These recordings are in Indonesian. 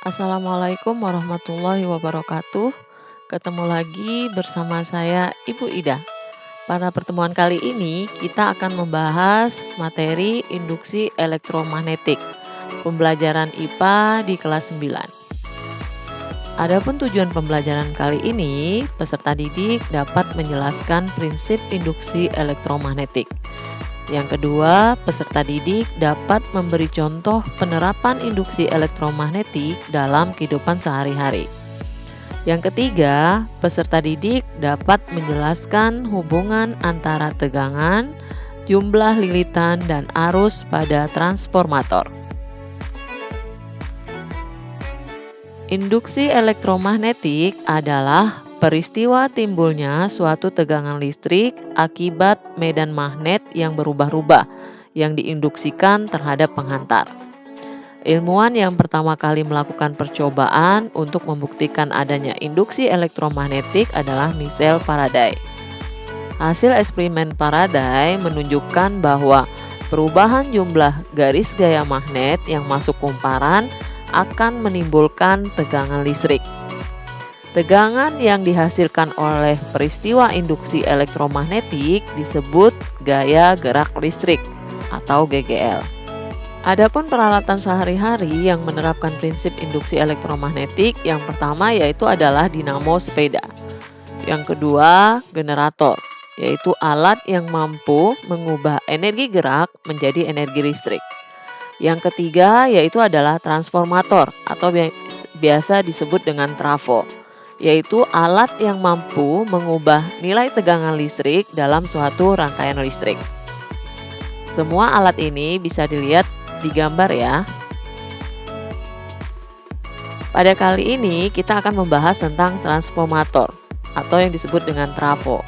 Assalamualaikum warahmatullahi wabarakatuh. Ketemu lagi bersama saya Ibu Ida. Pada pertemuan kali ini kita akan membahas materi induksi elektromagnetik, pembelajaran IPA di kelas 9. Adapun tujuan pembelajaran kali ini, peserta didik dapat menjelaskan prinsip induksi elektromagnetik. Yang kedua, peserta didik dapat memberi contoh penerapan induksi elektromagnetik dalam kehidupan sehari-hari. Yang ketiga, peserta didik dapat menjelaskan hubungan antara tegangan, jumlah lilitan, dan arus pada transformator. Induksi elektromagnetik adalah peristiwa timbulnya suatu tegangan listrik akibat medan magnet yang berubah-ubah yang diinduksikan terhadap penghantar. Ilmuwan yang pertama kali melakukan percobaan untuk membuktikan adanya induksi elektromagnetik adalah Michael Faraday. Hasil eksperimen Faraday menunjukkan bahwa perubahan jumlah garis gaya magnet yang masuk kumparan akan menimbulkan tegangan listrik. Tegangan yang dihasilkan oleh peristiwa induksi elektromagnetik disebut gaya gerak listrik atau GGL. Adapun peralatan sehari-hari yang menerapkan prinsip induksi elektromagnetik, yang pertama yaitu adalah dinamo sepeda. Yang kedua, generator, yaitu alat yang mampu mengubah energi gerak menjadi energi listrik. Yang ketiga yaitu adalah transformator atau biasa disebut dengan trafo, yaitu alat yang mampu mengubah nilai tegangan listrik dalam suatu rangkaian listrik. Semua alat ini bisa dilihat di gambar ya. Pada kali ini kita akan membahas tentang transformator atau yang disebut dengan trafo.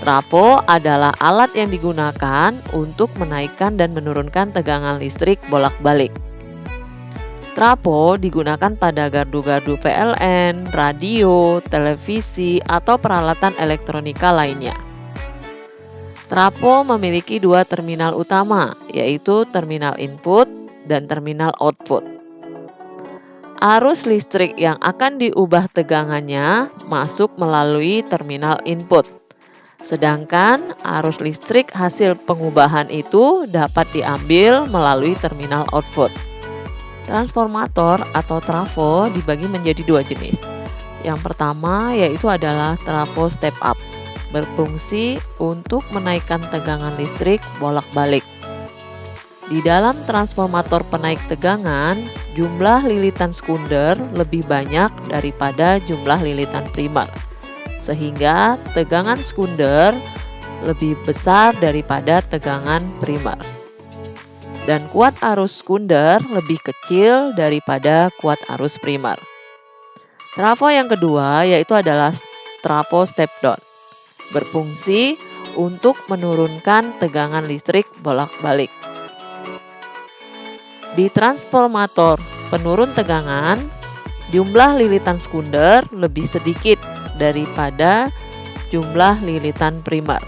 Trafo adalah alat yang digunakan untuk menaikkan dan menurunkan tegangan listrik bolak-balik. Trafo digunakan pada gardu-gardu PLN, radio, televisi, atau peralatan elektronika lainnya. Trafo memiliki dua terminal utama, yaitu terminal input dan terminal output. Arus listrik yang akan diubah tegangannya masuk melalui terminal input. Sedangkan arus listrik hasil pengubahan itu dapat diambil melalui terminal output. Transformator atau trafo dibagi menjadi dua jenis. Yang pertama yaitu adalah trafo step up, berfungsi untuk menaikkan tegangan listrik bolak-balik. Di dalam transformator penaik tegangan, jumlah lilitan sekunder lebih banyak daripada jumlah lilitan primer, sehingga tegangan sekunder lebih besar daripada tegangan primer. Dan kuat arus sekunder lebih kecil daripada kuat arus primer. Trafo yang kedua yaitu adalah trafo step down, berfungsi untuk menurunkan tegangan listrik bolak-balik. Di transformator penurun tegangan, jumlah lilitan sekunder lebih sedikit daripada jumlah lilitan primer,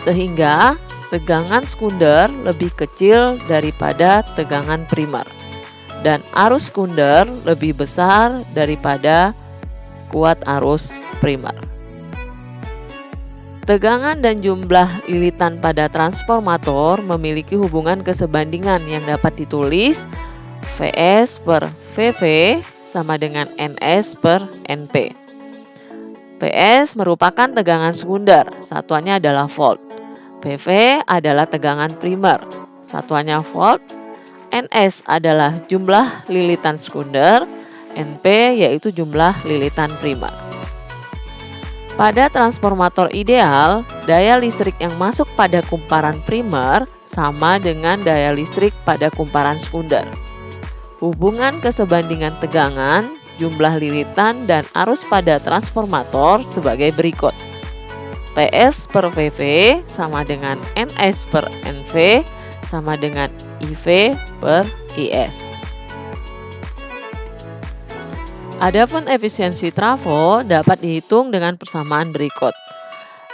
sehingga tegangan sekunder lebih kecil daripada tegangan primer, dan arus sekunder lebih besar daripada kuat arus primer. Tegangan dan jumlah lilitan pada transformator memiliki hubungan kesebandingan yang dapat ditulis Vs per Vv sama dengan Ns per Np. Vs merupakan tegangan sekunder, satuannya adalah volt. Vv adalah tegangan primer, satuannya volt. Ns adalah jumlah lilitan sekunder, Np yaitu jumlah lilitan primer. Pada transformator ideal, daya listrik yang masuk pada kumparan primer sama dengan daya listrik pada kumparan sekunder. Hubungan kesebandingan tegangan, jumlah lilitan, dan arus pada transformator sebagai berikut. Ps per Vv sama dengan Ns per Nv sama dengan IV per Is. Adapun efisiensi trafo dapat dihitung dengan persamaan berikut.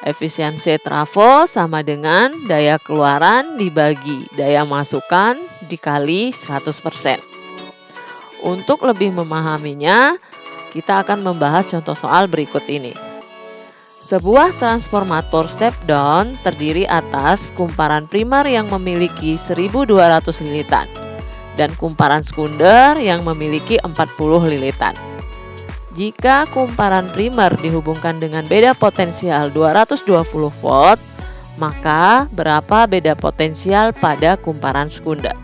Efisiensi trafo sama dengan daya keluaran dibagi daya masukan dikali 100%. Untuk lebih memahaminya, kita akan membahas contoh soal berikut ini. Sebuah transformator step down terdiri atas kumparan primer yang memiliki 1200 lilitan dan kumparan sekunder yang memiliki 40 lilitan. Jika kumparan primer dihubungkan dengan beda potensial 220 volt, maka berapa beda potensial pada kumparan sekunder?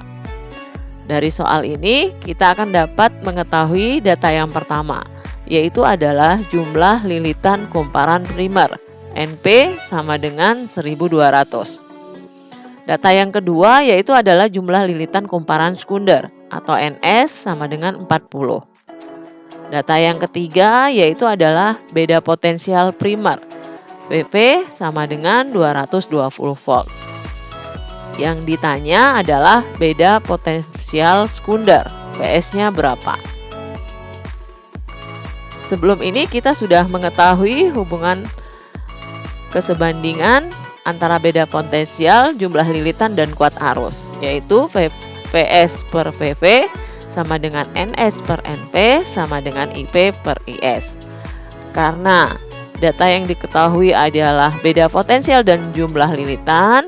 Dari soal ini, kita akan dapat mengetahui data yang pertama, yaitu adalah jumlah lilitan kumparan primer, NP sama dengan 1200. Data yang kedua yaitu adalah jumlah lilitan kumparan sekunder, atau NS sama dengan 40. Data yang ketiga yaitu adalah beda potensial primer, VP sama dengan 220 volt. Yang ditanya adalah beda potensial sekunder, PS-nya berapa? Sebelum ini kita sudah mengetahui hubungan kesebandingan antara beda potensial, jumlah lilitan, dan kuat arus, yaitu PS per VP sama dengan NS per NP sama dengan IP per IS. Karena data yang diketahui adalah beda potensial dan jumlah lilitan,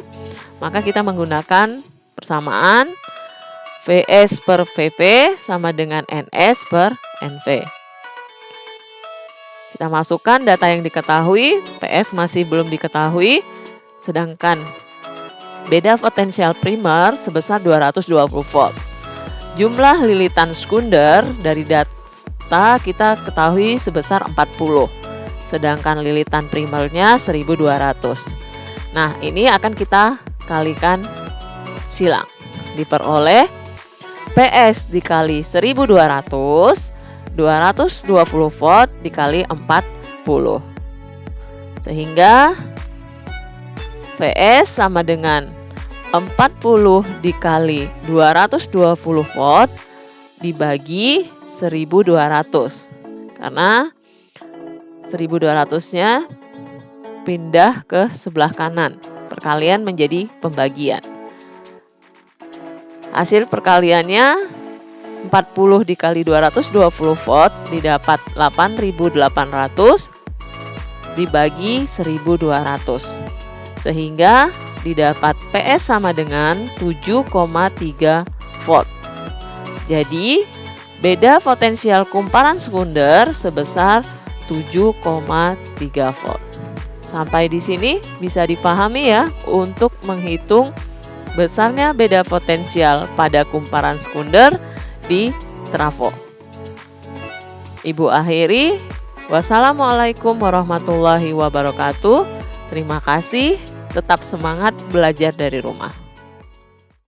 maka kita menggunakan persamaan VS per VP sama dengan NS per NV. Kita masukkan data yang diketahui, PS masih belum diketahui, sedangkan beda potensial primer sebesar 220 volt. Jumlah lilitan sekunder dari data kita ketahui sebesar 40, sedangkan lilitan primernya 1200. Nah, ini akan kita kalikan silang. Diperoleh PS dikali 1200, 220 volt dikali 40. Sehingga PS sama dengan 40 dikali 220 volt dibagi 1200. Karena 1200-nya pindah ke sebelah kanan. Perkalian menjadi pembagian. Hasil perkaliannya 40 dikali 220 volt didapat 8.800 dibagi 1.200. Sehingga didapat PS sama dengan 7,3 volt. Jadi, beda potensial kumparan sekunder sebesar 7,3 volt. Sampai di sini bisa dipahami ya untuk menghitung besarnya beda potensial pada kumparan sekunder di trafo. Ibu akhiri, wassalamualaikum warahmatullahi wabarakatuh. Terima kasih, tetap semangat belajar dari rumah.